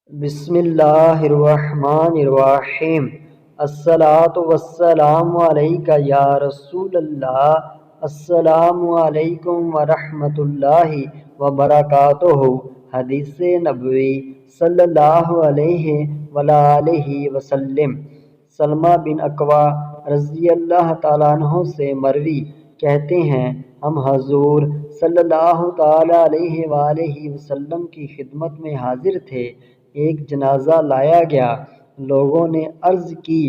بسم اللہ الرحمن الرحیم۔ الصلاۃ والسلام علیک یا رسول اللہ۔ السلام علیکم ورحمۃ اللہ وبرکاتہ۔ حدیث نبوی صلی اللہ علیہ وآلہ وسلم۔ سلمہ بن اکوع رضی اللہ تعالیٰ عنہ سے مروی کہتے ہیں، ہم حضور صلی اللہ تعالیٰ علیہ وآلہ وسلم کی خدمت میں حاضر تھے۔ ایک جنازہ لایا گیا، لوگوں نے عرض کی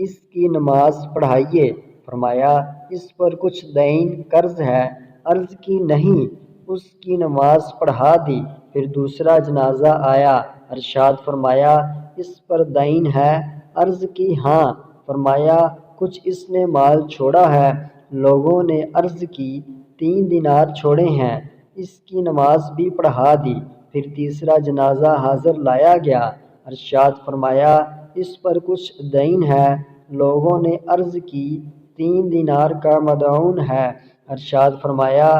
اس کی نماز پڑھائیے۔ فرمایا اس پر کچھ دین قرض ہے۔ عرض کی نہیں، اس کی نماز پڑھا دی۔ پھر دوسرا جنازہ آیا، ارشاد فرمایا اس پر دین ہے۔ عرض کی ہاں۔ فرمایا کچھ اس نے مال چھوڑا ہے۔ لوگوں نے عرض کی 3 دینار چھوڑے ہیں، اس کی نماز بھی پڑھا دی۔ پھر تیسرا جنازہ حاضر لایا گیا، ارشاد فرمایا اس پر کچھ دین ہے۔ لوگوں نے عرض کی 3 دینار کا مدعون ہے۔ ارشاد فرمایا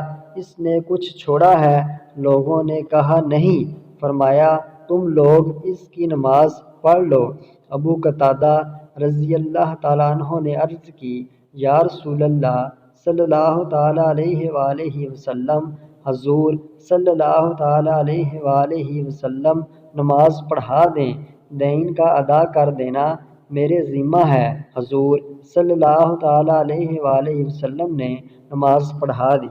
اس نے کچھ چھوڑا ہے۔ لوگوں نے کہا نہیں۔ فرمایا تم لوگ اس کی نماز پڑھ لو۔ ابو قتادہ رضی اللہ تعالیٰ عنہ نے عرض کی، یا رسول اللہ صلی اللہ تعالیٰ علیہ وآلہ وسلم، حضور صلی اللہ تعالیٰ علیہ وآلہ وسلم نماز پڑھا دیں، دین کا ادا کر دینا میرے ذمہ ہے۔ حضور صلی اللہ تعالیٰ علیہ وآلہ وسلم نے نماز پڑھا دی۔